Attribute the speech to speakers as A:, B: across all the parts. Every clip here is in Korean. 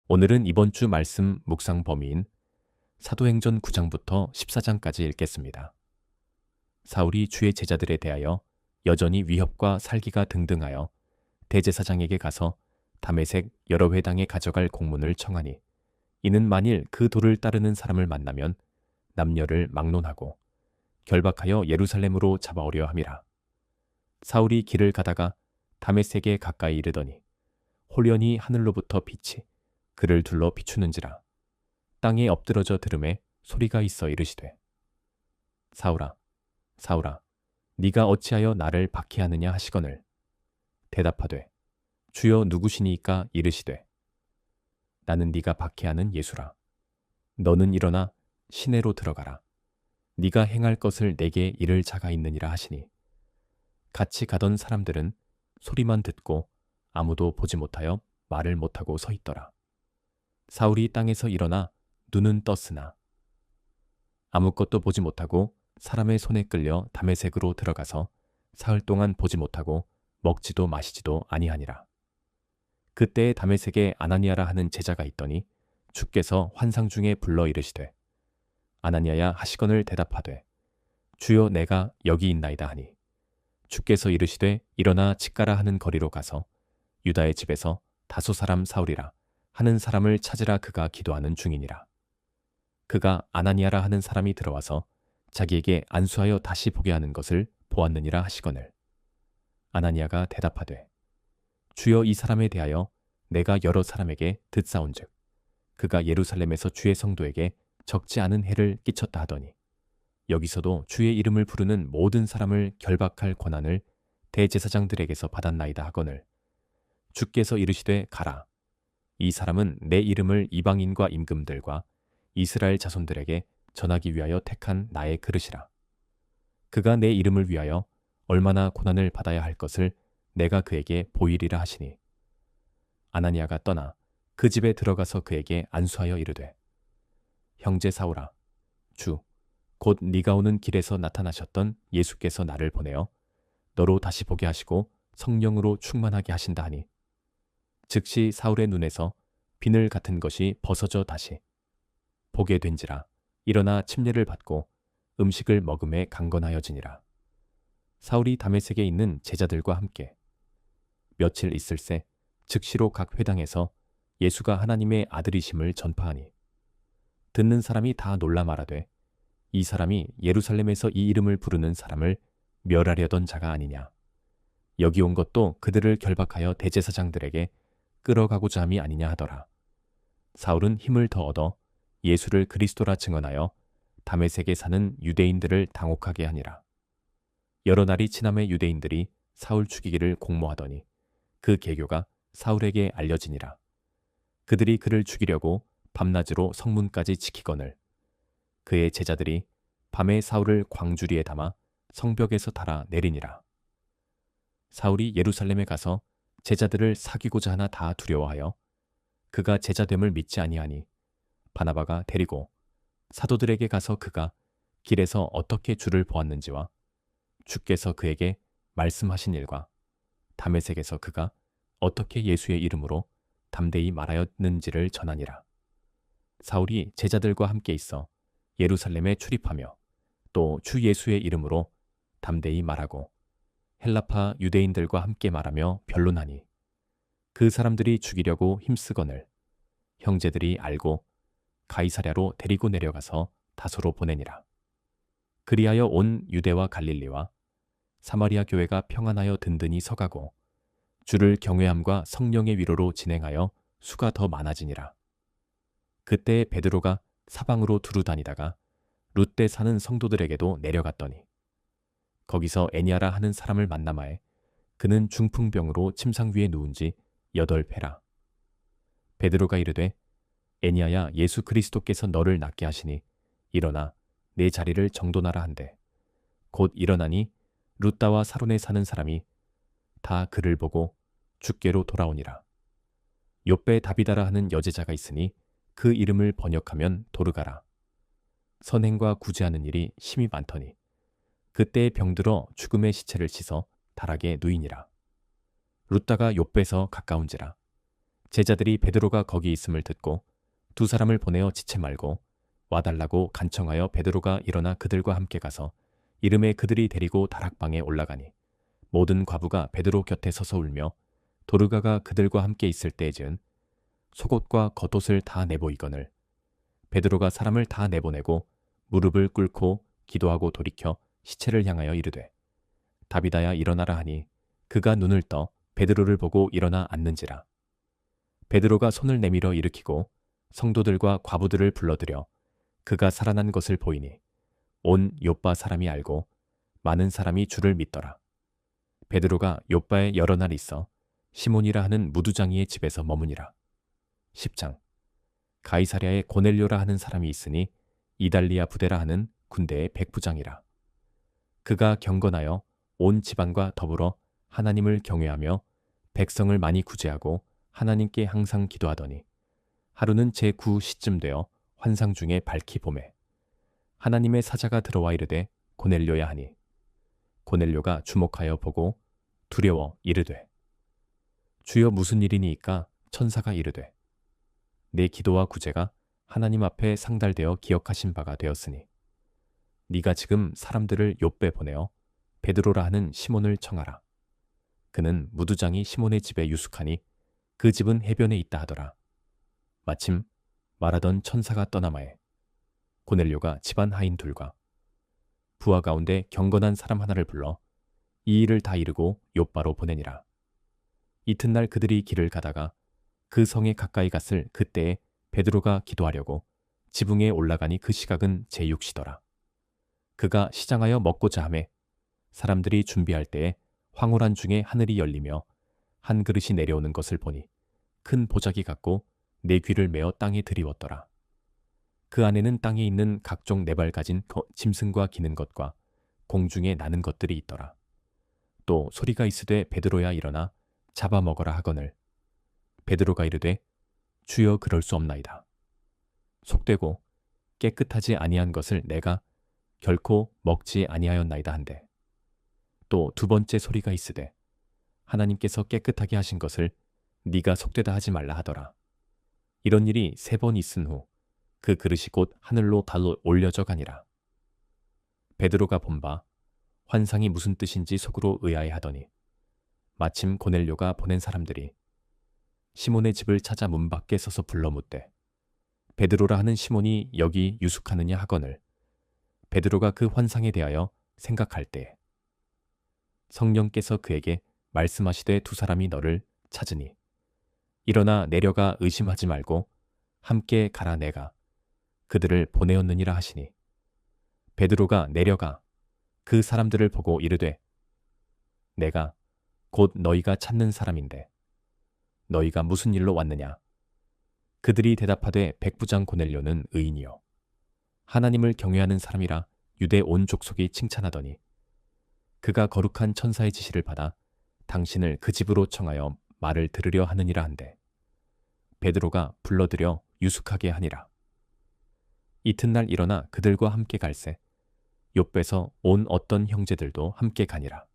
A: 오늘은 이번 주 말씀 묵상 범위인 사도행전 9장부터 14장까지 읽겠습니다. 사울이 주의 제자들에 대하여 여전히 위협과 살기가 등등하여 대제사장에게 가서 다메섹 여러 회당에 가져갈 공문을 청하니, 이는 만일 그 도를 따르는 사람을 만나면 남녀를 막론하고 결박하여 예루살렘으로 잡아오려 함이라. 사울이 길을 가다가 다메섹에 가까이 이르더니 홀연히 하늘로부터 빛이 그를 둘러 비추는지라. 땅에 엎드러져 들음에 소리가 있어 이르시되, 사울아, 사울아, 네가 어찌하여 나를 박해하느냐 하시거늘. 대답하되, 주여 누구시니까 이르시되, 나는 네가 박해하는 예수라. 너는 일어나 시내로 들어가라. 네가 행할 것을 내게 이를 자가 있느니라 하시니, 같이 가던 사람들은 소리만 듣고 아무도 보지 못하여 말을 못하고 서 있더라. 사울이 땅에서 일어나 눈은 떴으나 아무것도 보지 못하고 사람의 손에 끌려 다메섹으로 들어가서 사흘 동안 보지 못하고 먹지도 마시지도 아니하니라. 그때에 다메섹에 아나니아라 하는 제자가 있더니 주께서 환상 중에 불러 이르시되, 아나니아야 하시거늘. 대답하되, 주여 내가 여기 있나이다 하니, 주께서 이르시되 일어나 직가라 하는 거리로 가서 유다의 집에서 다소 사람 사울이라 하는 사람을 찾으라. 그가 기도하는 중이니라. 그가 아나니아라 하는 사람이 들어와서 자기에게 안수하여 다시 보게 하는 것을 보았느니라 하시거늘. 아나니아가 대답하되, 주여 이 사람에 대하여 내가 여러 사람에게 듣사온즉 그가 예루살렘에서 주의 성도에게 적지 않은 해를 끼쳤다 하더니, 여기서도 주의 이름을 부르는 모든 사람을 결박할 권한을 대제사장들에게서 받았나이다 하거늘. 주께서 이르시되 가라. 이 사람은 내 이름을 이방인과 임금들과 이스라엘 자손들에게 전하기 위하여 택한 나의 그릇이라. 그가 내 이름을 위하여 얼마나 고난을 받아야 할 것을 내가 그에게 보이리라 하시니, 아나니아가 떠나 그 집에 들어가서 그에게 안수하여 이르되, 형제 사울아, 주 곧 네가 오는 길에서 나타나셨던 예수께서 나를 보내어 너로 다시 보게 하시고 성령으로 충만하게 하신다 하니, 즉시 사울의 눈에서 비늘 같은 것이 벗어져 다시 보게 된지라. 일어나 침례를 받고 음식을 먹음에 강건하여지니라. 사울이 다메섹에 있는 제자들과 함께 며칠 있을새 즉시로 각 회당에서 예수가 하나님의 아들이심을 전파하니, 듣는 사람이 다 놀라 말하되, 이 사람이 예루살렘에서 이 이름을 부르는 사람을 멸하려던 자가 아니냐. 여기 온 것도 그들을 결박하여 대제사장들에게 끌어가고자 함이 아니냐 하더라. 사울은 힘을 더 얻어 예수를 그리스도라 증언하여 다메섹에 사는 유대인들을 당혹하게 하니라. 여러 날이 지남에 유대인들이 사울 죽이기를 공모하더니 그 계교가 사울에게 알려지니라. 그들이 그를 죽이려고 밤낮으로 성문까지 지키거늘 그의 제자들이 밤에 사울을 광주리에 담아 성벽에서 달아 내리니라. 사울이 예루살렘에 가서 제자들을 사귀고자 하나 다 두려워하여 그가 제자됨을 믿지 아니하니, 바나바가 데리고 사도들에게 가서 그가 길에서 어떻게 주를 보았는지와 주께서 그에게 말씀하신 일과 다메섹에서 그가 어떻게 예수의 이름으로 담대히 말하였는지를 전하니라. 사울이 제자들과 함께 있어 예루살렘에 출입하며 또 주 예수의 이름으로 담대히 말하고 헬라파 유대인들과 함께 말하며 변론하니, 그 사람들이 죽이려고 힘쓰거늘 형제들이 알고 가이사랴로 데리고 내려가서 다소로 보내니라. 그리하여 온 유대와 갈릴리와 사마리아 교회가 평안하여 든든히 서가고 주를 경외함과 성령의 위로로 진행하여 수가 더 많아지니라. 그때 베드로가 사방으로 두루 다니다가 룻대 사는 성도들에게도 내려갔더니 거기서 애니아라 하는 사람을 만나마에 그는 중풍병으로 침상 위에 누운 지 8회라. 베드로가 이르되, 애니아야, 예수 그리스도께서 너를 낫게 하시니 일어나 내 자리를 정돈하라 한대. 곧 일어나니 룻다와 사론에 사는 사람이 다 그를 보고 주께로 돌아오니라. 요배 다비다라 하는 여제자가 있으니 그 이름을 번역하면 도르가라. 선행과 구제하는 일이 심히 많더니 그때에 병들어 죽음의 시체를 씻어 다락에 누이니라. 룻다가 요배서 가까운지라. 제자들이 베드로가 거기 있음을 듣고 두 사람을 보내어 지체 말고 와달라고 간청하여 베드로가 일어나 그들과 함께 가서 이름에 그들이 데리고 다락방에 올라가니 모든 과부가 베드로 곁에 서서 울며 도르가가 그들과 함께 있을 때에는 속옷과 겉옷을 다 내보이거늘 베드로가 사람을 다 내보내고 무릎을 꿇고 기도하고 돌이켜 시체를 향하여 이르되 다비다야 일어나라 하니 그가 눈을 떠 베드로를 보고 일어나 앉는지라. 베드로가 손을 내밀어 일으키고 성도들과 과부들을 불러들여 그가 살아난 것을 보이니 온 욥바 사람이 알고 많은 사람이 주를 믿더라. 베드로가 욥바에 여러 날 있어 시몬이라 하는 무두장이의 집에서 머무니라. 10장. 가이사랴에 고넬료라 하는 사람이 있으니 이달리아 부대라 하는 군대의 백부장이라. 그가 경건하여 온 집안과 더불어 하나님을 경외하며 백성을 많이 구제하고 하나님께 항상 기도하더니 하루는 제9시쯤 되어 환상 중에 밝히 보매 하나님의 사자가 들어와 이르되 고넬료야 하니 고넬료가 주목하여 보고 두려워 이르되 주여 무슨 일이니이까 천사가 이르되 내 기도와 구제가 하나님 앞에 상달되어 기억하신 바가 되었으니 네가 지금 사람들을 욥배 보내어 베드로라 하는 시몬을 청하라. 그는 무두장이 시몬의 집에 유숙하니 그 집은 해변에 있다 하더라. 마침 말하던 천사가 떠나마에 고넬료가 집안 하인 둘과 부하 가운데 경건한 사람 하나를 불러 이 일을 다 이루고 욥바로 보내니라. 이튿날 그들이 길을 가다가 그 성에 가까이 갔을 그때에 베드로가 기도하려고 지붕에 올라가니 그 시각은 제6시더라. 그가 시장하여 먹고자 하매 사람들이 준비할 때에 황홀한 중에 하늘이 열리며 한 그릇이 내려오는 것을 보니 큰 보자기 같고 네 귀를 메어 땅에 들이웠더라. 그 안에는 땅에 있는 각종 네발 가진 짐승과 기는 것과 공중에 나는 것들이 있더라. 또 소리가 있으되 베드로야 일어나 잡아먹어라 하거늘 베드로가 이르되 주여 그럴 수 없나이다. 속되고 깨끗하지 아니한 것을 내가 결코 먹지 아니하였나이다 한데 또 두 번째 소리가 있으되 하나님께서 깨끗하게 하신 것을 네가 속되다 하지 말라 하더라. 이런 일이 3번 있은 후 그 그릇이 곧 하늘로 달로 올려져 가니라. 베드로가 본 바 환상이 무슨 뜻인지 속으로 의아해하더니 마침 고넬료가 보낸 사람들이 시몬의 집을 찾아 문 밖에 서서 불러 묻되 베드로라 하는 시몬이 여기 유숙하느냐 하거늘 베드로가 그 환상에 대하여 생각할 때에 성령께서 그에게 말씀하시되 두 사람이 너를 찾으니 일어나 내려가 의심하지 말고 함께 가라 내가 그들을 보내었느니라 하시니 베드로가 내려가 그 사람들을 보고 이르되 내가 곧 너희가 찾는 사람인데 너희가 무슨 일로 왔느냐. 그들이 대답하되 백부장 고넬료는 의인이요 하나님을 경외하는 사람이라 유대 온 족속이 칭찬하더니 그가 거룩한 천사의 지시를 받아 당신을 그 집으로 청하여 말을 들으려 하느니라 한데 베드로가 불러들여 유숙하게 하니라. 이튿날 일어나 그들과 함께 갈새 욥배서 온 어떤 형제들도 함께 가니라.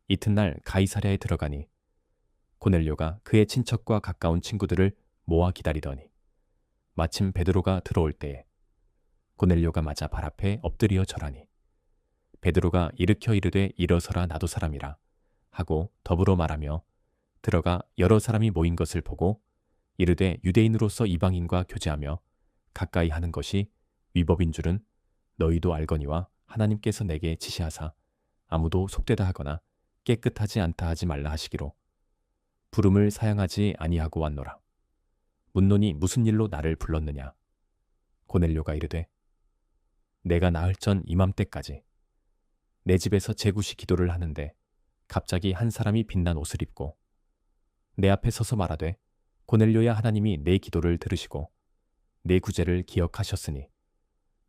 A: 이튿날 가이사랴에 들어가니 고넬료가 그의 친척과 가까운 친구들을 모아 기다리더니 마침 베드로가 들어올 때에 고넬료가 맞아 발 앞에 엎드려 절하니 베드로가 일으켜 이르되 일어서라 나도 사람이라 하고 더불어 말하며 들어가 여러 사람이 모인 것을 보고 이르되 유대인으로서 이방인과 교제하며 가까이 하는 것이 위법인 줄은 너희도 알거니와 하나님께서 내게 지시하사 아무도 속되다 하거나 깨끗하지 않다 하지 말라 하시기로 부름을 사양하지 아니하고 왔노라. 묻노니 무슨 일로 나를 불렀느냐. 고넬료가 이르되 내가 나흘 전 이맘때까지 내 집에서 제9시 기도를 하는데 갑자기 한 사람이 빛난 옷을 입고 내 앞에 서서 말하되 고넬료야 하나님이 내 기도를 들으시고 내 구제를 기억하셨으니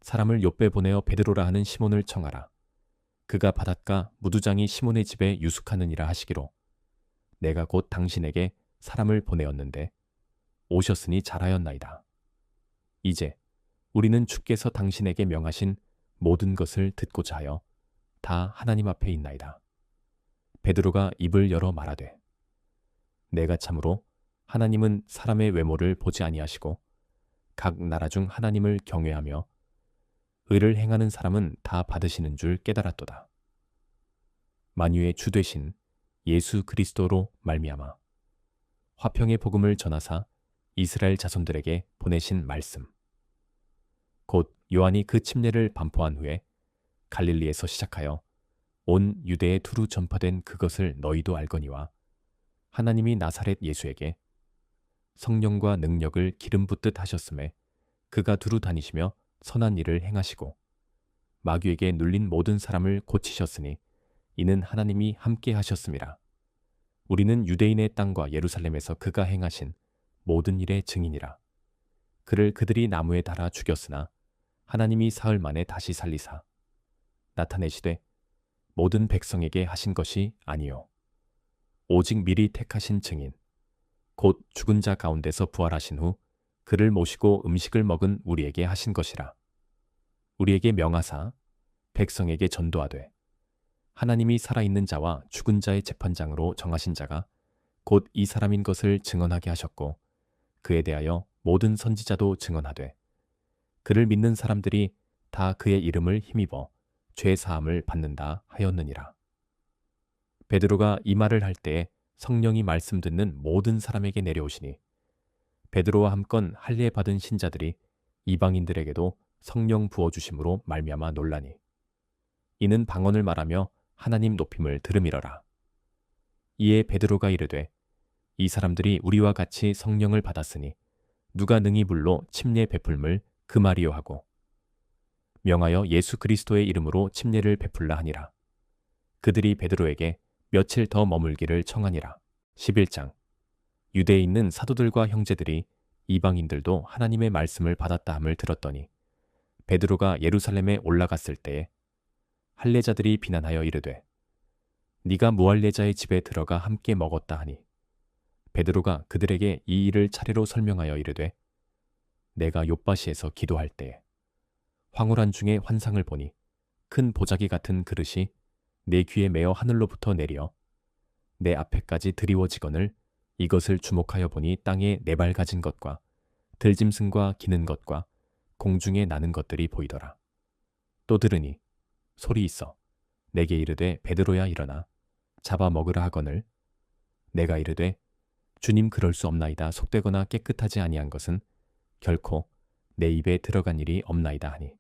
A: 사람을 욥배 보내어 베드로라 하는 시몬을 청하라. 그가 바닷가 무두장이 시몬의 집에 유숙하느니라 하시기로 내가 곧 당신에게 사람을 보내었는데 오셨으니 잘하였나이다. 이제 우리는 주께서 당신에게 명하신 모든 것을 듣고자 하여 다 하나님 앞에 있나이다. 베드로가 입을 열어 말하되 내가 참으로 하나님은 사람의 외모를 보지 아니하시고 각 나라 중 하나님을 경외하며 의를 행하는 사람은 다 받으시는 줄 깨달았도다. 만유의 주 되신 예수 그리스도로 말미암아 화평의 복음을 전하사 이스라엘 자손들에게 보내신 말씀. 곧 요한이 그 침례를 반포한 후에 갈릴리에서 시작하여 온 유대에 두루 전파된 그것을 너희도 알거니와 하나님이 나사렛 예수에게 성령과 능력을 기름 붓듯 하셨음에 그가 두루 다니시며 선한 일을 행하시고 마귀에게 눌린 모든 사람을 고치셨으니 이는 하나님이 함께 하셨음이라. 우리는 유대인의 땅과 예루살렘에서 그가 행하신 모든 일의 증인이라. 그를 그들이 나무에 달아 죽였으나 하나님이 사흘 만에 다시 살리사 나타내시되 모든 백성에게 하신 것이 아니요 오직 미리 택하신 증인 곧 죽은 자 가운데서 부활하신 후 그를 모시고 음식을 먹은 우리에게 하신 것이라. 우리에게 명하사 백성에게 전도하되 하나님이 살아있는 자와 죽은 자의 재판장으로 정하신 자가 곧 이 사람인 것을 증언하게 하셨고 그에 대하여 모든 선지자도 증언하되 그를 믿는 사람들이 다 그의 이름을 힘입어 죄 사함을 받는다 하였느니라. 베드로가 이 말을 할 때에 성령이 말씀 듣는 모든 사람에게 내려오시니 베드로와 함건 할례 받은 신자들이 이방인들에게도 성령 부어주심으로 말미암아 놀라니 이는 방언을 말하며 하나님 높임을 들음이러라. 이에 베드로가 이르되 이 사람들이 우리와 같이 성령을 받았으니 누가 능히 불로 침례 베풀물 그 말이요 하고 명하여 예수 그리스도의 이름으로 침례를 베풀라 하니라. 그들이 베드로에게 며칠 더 머물기를 청하니라. 11장. 유대에 있는 사도들과 형제들이 이방인들도 하나님의 말씀을 받았다 함을 들었더니 베드로가 예루살렘에 올라갔을 때에 할례자들이 비난하여 이르되 네가 무할례자의 집에 들어가 함께 먹었다 하니 베드로가 그들에게 이 일을 차례로 설명하여 이르되 내가 욥바시에서 기도할 때에 황홀한 중에 환상을 보니 큰 보자기 같은 그릇이 내 귀에 매어 하늘로부터 내려 내 앞에까지 드리워지거늘 이것을 주목하여 보니 땅에 네 발 가진 것과 들짐승과 기는 것과 공중에 나는 것들이 보이더라. 또 들으니 소리 있어 내게 이르되 베드로야 일어나 잡아 먹으라 하거늘 내가 이르되 주님 그럴 수 없나이다 속되거나 깨끗하지 아니한 것은 결코 내 입에 들어간 일이 없나이다 하니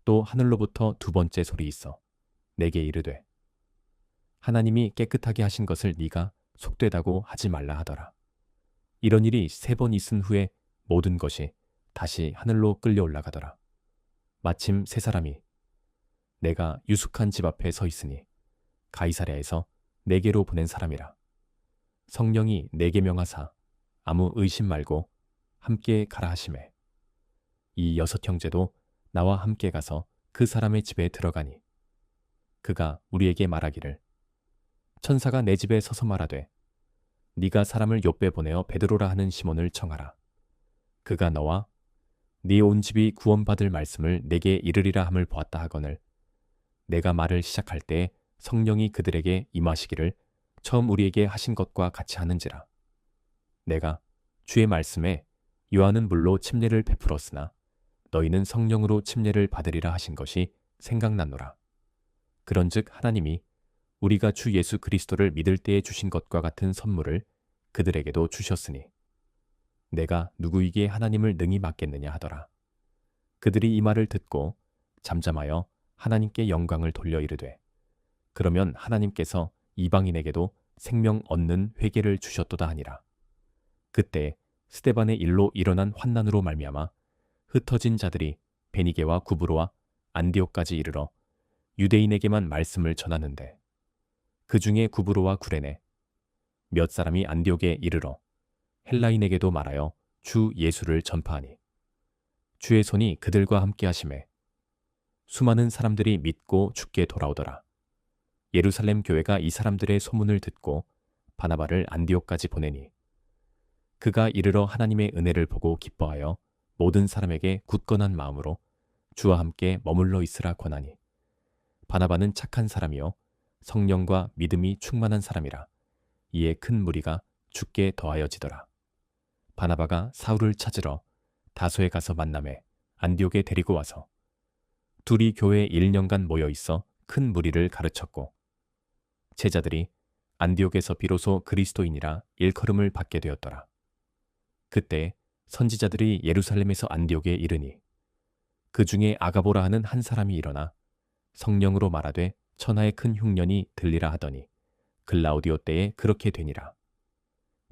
A: 또 하늘로부터 두 번째 소리 있어 내게 이르되 하나님이 깨끗하게 하신 것을 네가 속되다고 하지 말라 하더라. 이런 일이 3번 있은 후에 모든 것이 다시 하늘로 끌려 올라가더라. 마침 3사람이 내가 유숙한 집 앞에 서 있으니 가이사랴에서 내게로 보낸 사람이라. 성령이 내게 명하사 아무 의심 말고 함께 가라 하시매 이 6 형제도 나와 함께 가서 그 사람의 집에 들어가니 그가 우리에게 말하기를 천사가 내 집에 서서 말하되 네가 사람을 요ppe 보내어 베드로라 하는 시몬을 청하라. 그가 너와 네 온 집이 구원받을 말씀을 내게 이르리라 함을 보았다 하거늘 내가 말을 시작할 때 성령이 그들에게 임하시기를 처음 우리에게 하신 것과 같이 하는지라. 내가 주의 말씀에 요한은 물로 침례를 베풀었으나 너희는 성령으로 침례를 받으리라 하신 것이 생각났노라. 그런즉 하나님이 우리가 주 예수 그리스도를 믿을 때에 주신 것과 같은 선물을 그들에게도 주셨으니 내가 누구에게 하나님을 능히 맡겠느냐 하더라. 그들이 이 말을 듣고 잠잠하여 하나님께 영광을 돌려 이르되 그러면 하나님께서 이방인에게도 생명 얻는 회개를 주셨도다 하니라. 그때 스데반의 일로 일어난 환난으로 말미암아 흩어진 자들이 베니게와 구브로와 안디옥까지 이르러 유대인에게만 말씀을 전하는데 그 중에 구브로와 구레네 몇 사람이 안디옥에 이르러 헬라인에게도 말하여 주 예수를 전파하니 주의 손이 그들과 함께 하심에 수많은 사람들이 믿고 주께 돌아오더라. 예루살렘 교회가 이 사람들의 소문을 듣고 바나바를 안디옥까지 보내니 그가 이르러 하나님의 은혜를 보고 기뻐하여 모든 사람에게 굳건한 마음으로 주와 함께 머물러 있으라 권하니 바나바는 착한 사람이요 성령과 믿음이 충만한 사람이라. 이에 큰 무리가 죽게 더하여지더라. 바나바가 사울을 찾으러 다소에 가서 만남에 안디옥에 데리고 와서 둘이 교회에 1년간 모여 있어 큰 무리를 가르쳤고 제자들이 안디옥에서 비로소 그리스도인이라 일컬음을 받게 되었더라. 그때 선지자들이 예루살렘에서 안디옥에 이르니 그 중에 아가보라 하는 한 사람이 일어나 성령으로 말하되 천하의 큰 흉년이 들리라 하더니 글라우디오 때에 그렇게 되니라.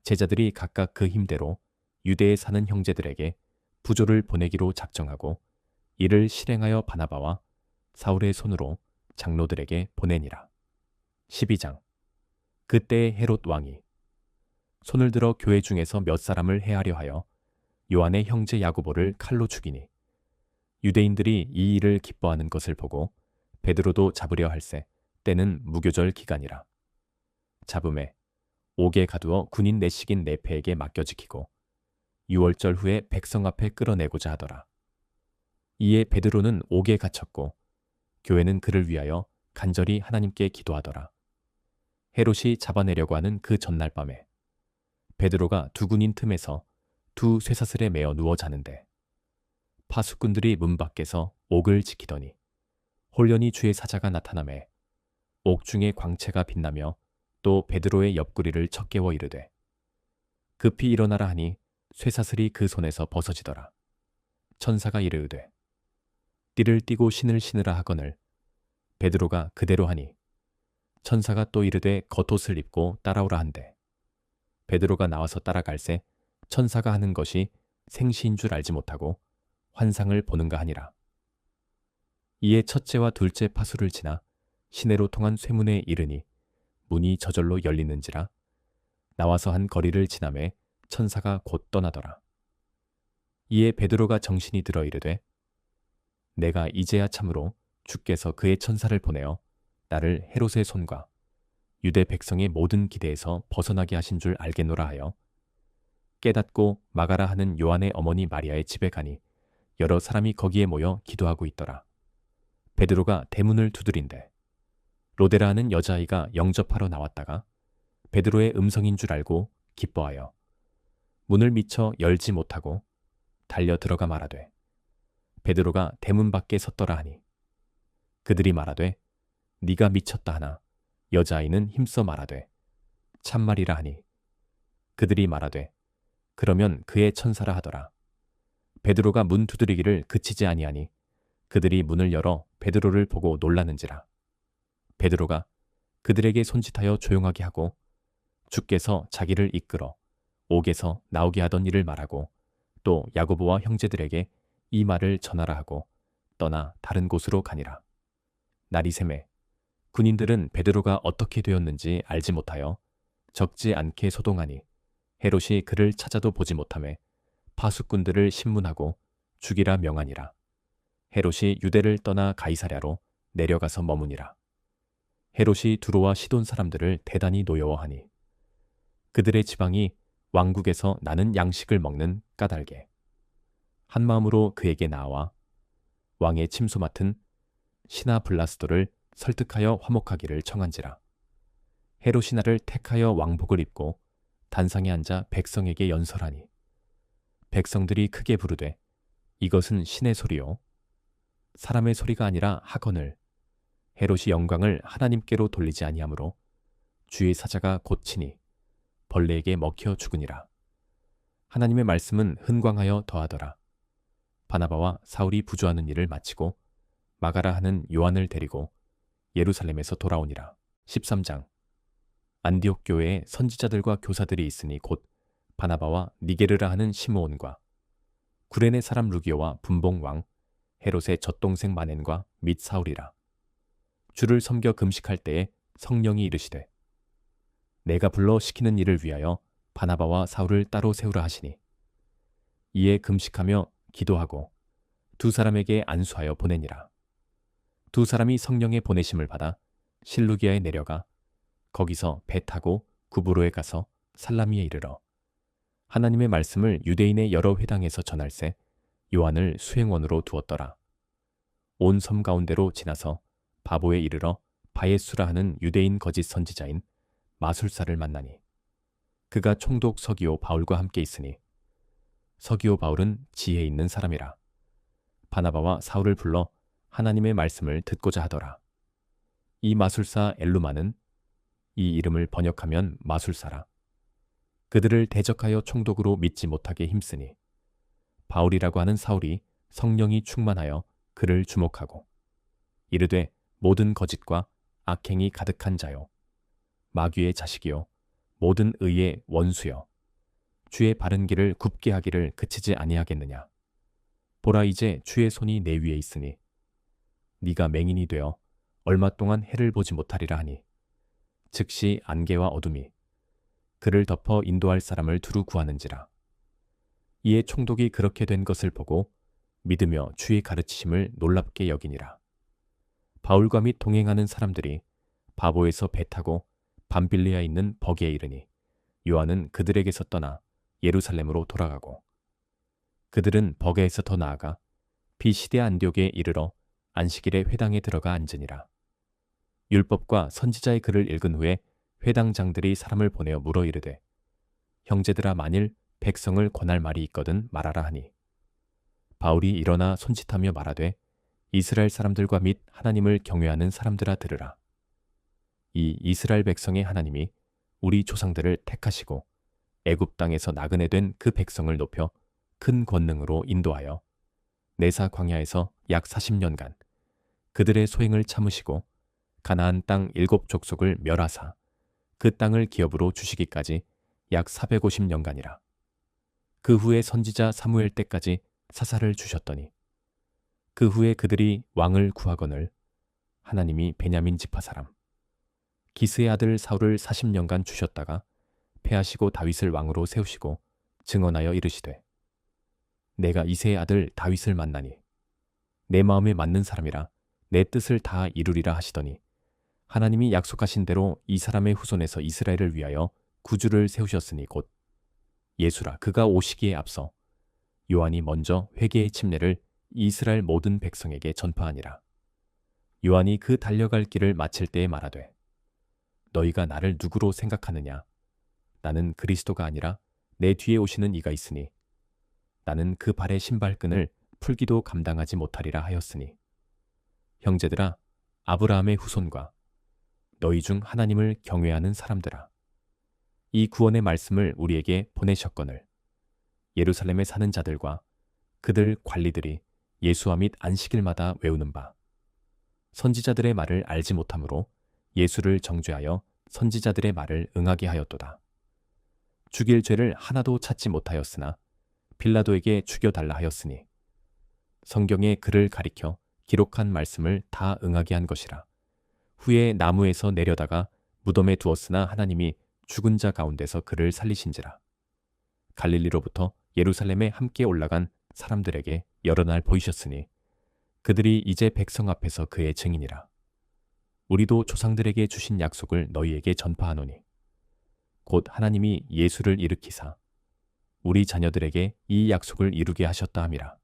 A: 제자들이 각각 그 힘대로 유대에 사는 형제들에게 부조를 보내기로 작정하고 이를 실행하여 바나바와 사울의 손으로 장로들에게 보내니라. 12장. 그때 헤롯 왕이 손을 들어 교회 중에서 몇 사람을 해하려 하여 요한의 형제 야고보를 칼로 죽이니 유대인들이 이 일을 기뻐하는 것을 보고 베드로도 잡으려 할세 때는 무교절 기간이라. 잡음에 옥에 가두어 군인 내식인 네페에게 맡겨 지키고 6월절 후에 백성 앞에 끌어내고자 하더라. 이에 베드로는 옥에 갇혔고 교회는 그를 위하여 간절히 하나님께 기도하더라. 헤롯이 잡아내려고 하는 그 전날 밤에 베드로가 두 군인 틈에서 두 쇠사슬에 매어 누워 자는데 파수꾼들이 문 밖에서 옥을 지키더니 홀련히 주의 사자가 나타나매 옥 중에 광채가 빛나며 또 베드로의 옆구리를 척깨워 이르되 급히 일어나라 하니 쇠사슬이 그 손에서 벗어지더라. 천사가 이르되 띠를 띠고 신을 신으라 하거늘 베드로가 그대로 하니 천사가 또 이르되 겉옷을 입고 따라오라 한대 베드로가 나와서 따라갈새 천사가 하는 것이 생시인 줄 알지 못하고 환상을 보는가 하니라. 이에 첫째와 둘째 파수를 지나 시내로 통한 쇠문에 이르니 문이 저절로 열리는지라 나와서 한 거리를 지나매 천사가 곧 떠나더라. 이에 베드로가 정신이 들어 이르되 내가 이제야 참으로 주께서 그의 천사를 보내어 나를 헤롯의 손과 유대 백성의 모든 기대에서 벗어나게 하신 줄 알겠노라 하여 깨닫고 마가라 하는 요한의 어머니 마리아의 집에 가니 여러 사람이 거기에 모여 기도하고 있더라. 베드로가 대문을 두드린대 로데라 하는 여자아이가 영접하러 나왔다가 베드로의 음성인 줄 알고 기뻐하여 문을 미쳐 열지 못하고 달려 들어가 말하되 베드로가 대문 밖에 섰더라 하니 그들이 말하되 네가 미쳤다 하나 여자아이는 힘써 말하되 참말이라 하니 그들이 말하되 그러면 그의 천사라 하더라. 베드로가 문 두드리기를 그치지 아니하니 그들이 문을 열어 베드로를 보고 놀라는지라. 베드로가 그들에게 손짓하여 조용하게 하고 주께서 자기를 이끌어 옥에서 나오게 하던 일을 말하고 또 야고보와 형제들에게 이 말을 전하라 하고 떠나 다른 곳으로 가니라. 날이 새매 군인들은 베드로가 어떻게 되었는지 알지 못하여 적지 않게 소동하니 헤롯이 그를 찾아도 보지 못하매 파수꾼들을 신문하고 죽이라 명하니라. 헤롯이 유대를 떠나 가이사랴로 내려가서 머무니라. 헤롯이 두로와 시돈 사람들을 대단히 노여워하니 그들의 지방이 왕국에서 나는 양식을 먹는 까닭에 한 마음으로 그에게 나와 왕의 침소 맡은 시나 블라스도를 설득하여 화목하기를 청한지라. 헤롯이 나를 택하여 왕복을 입고 단상에 앉아 백성에게 연설하니 백성들이 크게 부르되 이것은 신의 소리요 사람의 소리가 아니라 하거늘 헤롯이 영광을 하나님께로 돌리지 아니하므로 주의 사자가 곧치니 벌레에게 먹혀 죽으니라. 하나님의 말씀은 흥광하여 더하더라. 바나바와 사울이 부조하는 일을 마치고 마가라 하는 요한을 데리고 예루살렘에서 돌아오니라. 13장. 안디옥 교회에 선지자들과 교사들이 있으니 곧 바나바와 니게르라 하는 시므온과 구레네 사람 루기오와 분봉왕 헤롯의 젖동생 마넨과 및 사울이라. 주를 섬겨 금식할 때에 성령이 이르시되 내가 불러 시키는 일을 위하여 바나바와 사울을 따로 세우라 하시니 이에 금식하며 기도하고 두 사람에게 안수하여 보내니라. 두 사람이 성령의 보내심을 받아 실루기아에 내려가 거기서 배 타고 구브로에 가서 살라미에 이르러 하나님의 말씀을 유대인의 여러 회당에서 전할세 요한을 수행원으로 두었더라. 온 섬 가운데로 지나서 바보에 이르러 바예수라 하는 유대인 거짓 선지자인 마술사를 만나니 그가 총독 서기오 바울과 함께 있으니 서기오 바울은 지혜 있는 사람이라. 바나바와 사울을 불러 하나님의 말씀을 듣고자 하더라. 이 마술사 엘루마는 이 이름을 번역하면 마술사라. 그들을 대적하여 총독으로 믿지 못하게 힘쓰니 바울이라고 하는 사울이 성령이 충만하여 그를 주목하고 이르되 모든 거짓과 악행이 가득한 자요 마귀의 자식이요 모든 의의 원수여 주의 바른 길을 굽게 하기를 그치지 아니하겠느냐. 보라 이제 주의 손이 내 위에 있으니 네가 맹인이 되어 얼마 동안 해를 보지 못하리라 하니 즉시 안개와 어둠이 그를 덮어 인도할 사람을 두루 구하는지라. 이에 총독이 그렇게 된 것을 보고 믿으며 주의 가르치심을 놀랍게 여기니라. 바울과 및 동행하는 사람들이 바보에서 배 타고 밤빌리아에 있는 버기에 이르니 요한은 그들에게서 떠나 예루살렘으로 돌아가고 그들은 버게에서 더 나아가 비시데 안디옥에 이르러 안식일에 회당에 들어가 앉으니라. 율법과 선지자의 글을 읽은 후에 회당장들이 사람을 보내어 물어 이르되 형제들아 만일 백성을 권할 말이 있거든 말하라 하니 바울이 일어나 손짓하며 말하되 이스라엘 사람들과 및 하나님을 경외하는 사람들아 들으라. 이 이스라엘 백성의 하나님이 우리 조상들을 택하시고 애굽 땅에서 나그네 된 그 백성을 높여 큰 권능으로 인도하여 내사 광야에서 약 40년간 그들의 소행을 참으시고 가나안 땅 7족속을 멸하사 그 땅을 기업으로 주시기까지 약 450년간이라. 그 후에 선지자 사무엘 때까지 사사를 주셨더니 그 후에 그들이 왕을 구하거늘 하나님이 베냐민 지파 사람 기스의 아들 사울을 40년간 주셨다가 패하시고 다윗을 왕으로 세우시고 증언하여 이르시되 내가 이새의 아들 다윗을 만나니 내 마음에 맞는 사람이라 내 뜻을 다 이루리라 하시더니 하나님이 약속하신 대로 이 사람의 후손에서 이스라엘을 위하여 구주를 세우셨으니 곧 예수라. 그가 오시기에 앞서 요한이 먼저 회개의 침례를 이스라엘 모든 백성에게 전파하니라. 요한이 그 달려갈 길을 마칠 때에 말하되 너희가 나를 누구로 생각하느냐. 나는 그리스도가 아니라 내 뒤에 오시는 이가 있으니 나는 그 발의 신발끈을 풀기도 감당하지 못하리라 하였으니 형제들아 아브라함의 후손과 너희 중 하나님을 경외하는 사람들아 이 구원의 말씀을 우리에게 보내셨거늘 예루살렘에 사는 자들과 그들 관리들이 예수와 및 안식일마다 외우는 바 선지자들의 말을 알지 못하므로 예수를 정죄하여 선지자들의 말을 응하게 하였도다. 죽일 죄를 하나도 찾지 못하였으나 빌라도에게 죽여달라 하였으니 성경에 그를 가리켜 기록한 말씀을 다 응하게 한 것이라. 후에 나무에서 내려다가 무덤에 두었으나 하나님이 죽은 자 가운데서 그를 살리신지라. 갈릴리로부터 예루살렘에 함께 올라간 사람들에게 여러 날 보이셨으니 그들이 이제 백성 앞에서 그의 증인이라. 우리도 조상들에게 주신 약속을 너희에게 전파하노니 곧 하나님이 예수를 일으키사 우리 자녀들에게 이 약속을 이루게 하셨다 함이라.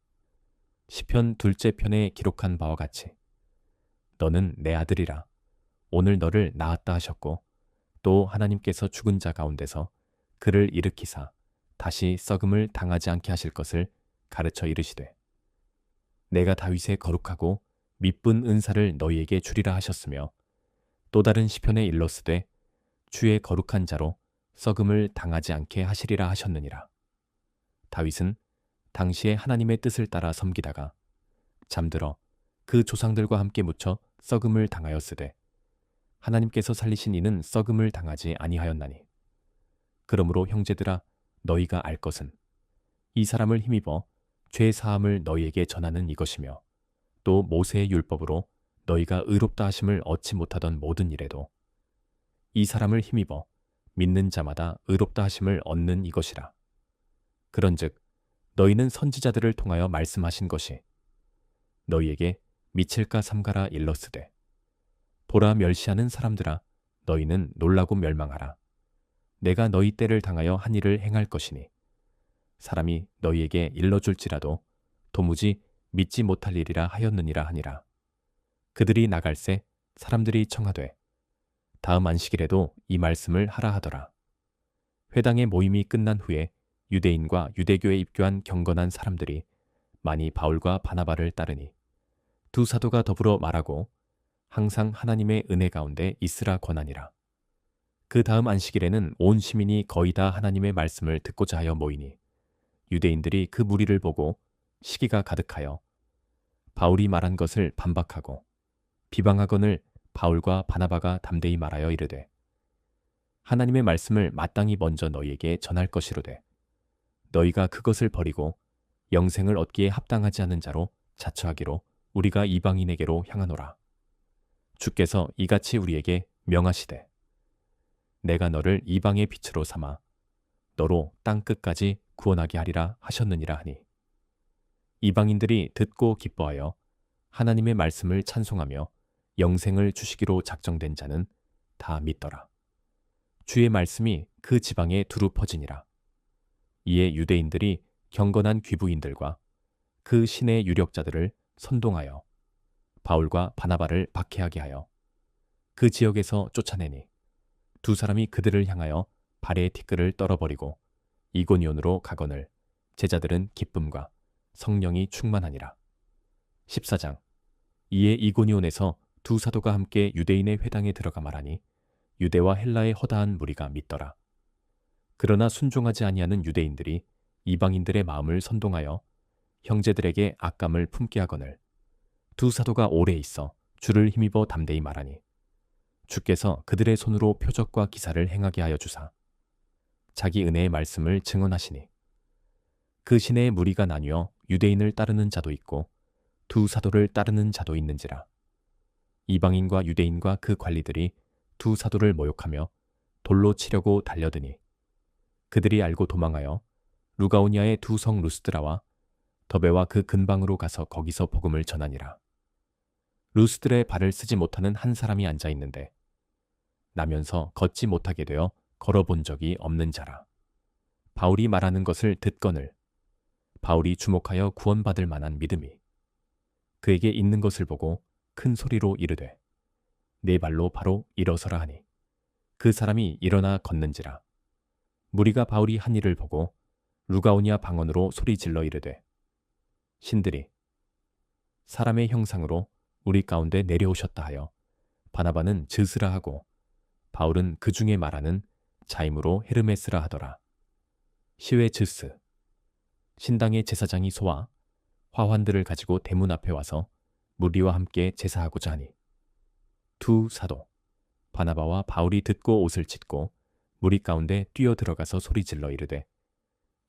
A: 시편 2째 편에 기록한 바와 같이 너는 내 아들이라 오늘 너를 낳았다 하셨고 또 하나님께서 죽은 자 가운데서 그를 일으키사 다시 썩음을 당하지 않게 하실 것을 가르쳐 이르시되 내가 다윗의 거룩하고 미쁜 은사를 너희에게 주리라 하셨으며 또 다른 시편에 일렀으되 주의 거룩한 자로 썩음을 당하지 않게 하시리라 하셨느니라. 다윗은 당시에 하나님의 뜻을 따라 섬기다가 잠들어 그 조상들과 함께 묻혀 썩음을 당하였으되 하나님께서 살리신 이는 썩음을 당하지 아니하였나니 그러므로 형제들아 너희가 알 것은 이 사람을 힘입어 죄 사함을 너희에게 전하는 이것이며 또 모세의 율법으로 너희가 의롭다 하심을 얻지 못하던 모든 일에도 이 사람을 힘입어 믿는 자마다 의롭다 하심을 얻는 이것이라. 그런즉 너희는 선지자들을 통하여 말씀하신 것이 너희에게 미칠까 삼가라 일렀으되 보라 멸시하는 사람들아 너희는 놀라고 멸망하라. 내가 너희 때를 당하여 한 일을 행할 것이니 사람이 너희에게 일러줄지라도 도무지 믿지 못할 일이라 하였느니라 하니라. 그들이 나갈새 사람들이 청하되 다음 안식일에도 이 말씀을 하라 하더라. 회당의 모임이 끝난 후에 유대인과 유대교에 입교한 경건한 사람들이 많이 바울과 바나바를 따르니 두 사도가 더불어 말하고 항상 하나님의 은혜 가운데 있으라 권하니라. 그 다음 안식일에는 온 시민이 거의 다 하나님의 말씀을 듣고자 하여 모이니 유대인들이 그 무리를 보고 시기가 가득하여 바울이 말한 것을 반박하고 비방하거늘 바울과 바나바가 담대히 말하여 이르되 하나님의 말씀을 마땅히 먼저 너희에게 전할 것이로되 너희가 그것을 버리고 영생을 얻기에 합당하지 않은 자로 자처하기로 우리가 이방인에게로 향하노라. 주께서 이같이 우리에게 명하시되 내가 너를 이방의 빛으로 삼아 너로 땅 끝까지 구원하게 하리라 하셨느니라 하니 이방인들이 듣고 기뻐하여 하나님의 말씀을 찬송하며 영생을 주시기로 작정된 자는 다 믿더라. 주의 말씀이 그 지방에 두루 퍼지니라. 이에 유대인들이 경건한 귀부인들과 그 신의 유력자들을 선동하여 바울과 바나바를 박해하게 하여 그 지역에서 쫓아내니 두 사람이 그들을 향하여 발의 티끌을 떨어버리고 이고니온으로 가거늘 제자들은 기쁨과 성령이 충만하니라. 14장. 이에 이고니온에서 두 사도가 함께 유대인의 회당에 들어가 말하니 유대와 헬라의 허다한 무리가 믿더라. 그러나 순종하지 아니하는 유대인들이 이방인들의 마음을 선동하여 형제들에게 악감을 품게 하거늘 두 사도가 오래 있어 주를 힘입어 담대히 말하니 주께서 그들의 손으로 표적과 기사를 행하게 하여 주사 자기 은혜의 말씀을 증언하시니 그 시내의 무리가 나뉘어 유대인을 따르는 자도 있고 두 사도를 따르는 자도 있는지라. 이방인과 유대인과 그 관리들이 두 사도를 모욕하며 돌로 치려고 달려드니 그들이 알고 도망하여 루가오니아의 두 성 루스드라와 더베와 그 근방으로 가서 거기서 복음을 전하니라. 루스드라의 발을 쓰지 못하는 한 사람이 앉아 있는데 나면서 걷지 못하게 되어 걸어본 적이 없는 자라. 바울이 말하는 것을 듣거늘 바울이 주목하여 구원받을 만한 믿음이 그에게 있는 것을 보고 큰 소리로 이르되 네 발로 바로 일어서라 하니 그 사람이 일어나 걷는지라. 무리가 바울이 한 일을 보고 루가오니아 방언으로 소리 질러 이르되 신들이 사람의 형상으로 우리 가운데 내려오셨다 하여 바나바는 즈스라 하고 바울은 그 중에 말하는 자임으로 헤르메스라 하더라. 시외 즈스. 신당의 제사장이 소와 화환들을 가지고 대문 앞에 와서 무리와 함께 제사하고자 하니 두 사도 바나바와 바울이 듣고 옷을 찢고 무리 가운데 뛰어 들어가서 소리질러 이르되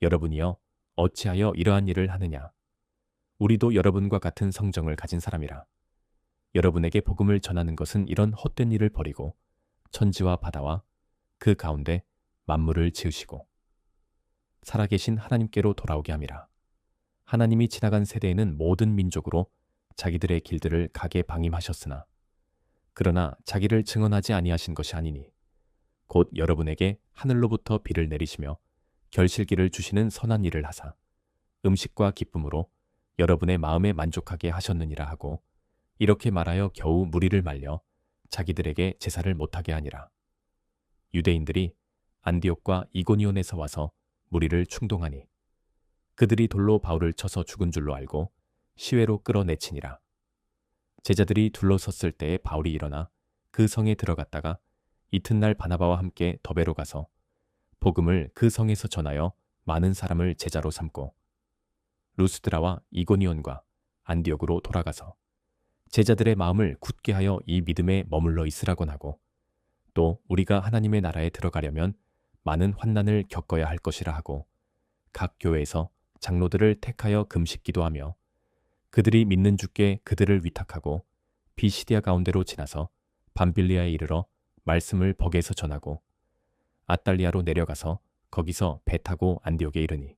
A: 여러분이여 어찌하여 이러한 일을 하느냐. 우리도 여러분과 같은 성정을 가진 사람이라. 여러분에게 복음을 전하는 것은 이런 헛된 일을 버리고 천지와 바다와 그 가운데 만물을 지으시고 살아계신 하나님께로 돌아오게 함이라. 하나님이 지나간 세대에는 모든 민족으로 자기들의 길들을 가게 방임하셨으나 그러나 자기를 증언하지 아니하신 것이 아니니 곧 여러분에게 하늘로부터 비를 내리시며 결실기를 주시는 선한 일을 하사 음식과 기쁨으로 여러분의 마음에 만족하게 하셨느니라 하고 이렇게 말하여 겨우 무리를 말려 자기들에게 제사를 못하게 하니라. 유대인들이 안디옥과 이고니온에서 와서 무리를 충동하니 그들이 돌로 바울을 쳐서 죽은 줄로 알고 시외로 끌어내치니라. 제자들이 둘러섰을 때에 바울이 일어나 그 성에 들어갔다가 이튿날 바나바와 함께 더베로 가서 복음을 그 성에서 전하여 많은 사람을 제자로 삼고 루스드라와 이고니온과 안디옥으로 돌아가서 제자들의 마음을 굳게 하여 이 믿음에 머물러 있으라곤 하고 또 우리가 하나님의 나라에 들어가려면 많은 환난을 겪어야 할 것이라 하고 각 교회에서 장로들을 택하여 금식 기도하며 그들이 믿는 주께 그들을 위탁하고 비시디아 가운데로 지나서 밤빌리아에 이르러 말씀을 벅에서 전하고 아달리아로 내려가서 거기서 배 타고 안디옥에 이르니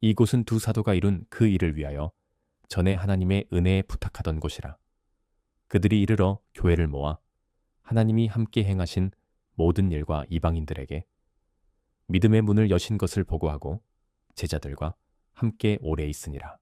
A: 이곳은 두 사도가 이룬 그 일을 위하여 전에 하나님의 은혜에 부탁하던 곳이라. 그들이 이르러 교회를 모아 하나님이 함께 행하신 모든 일과 이방인들에게 믿음의 문을 여신 것을 보고하고 제자들과 함께 오래 있으니라.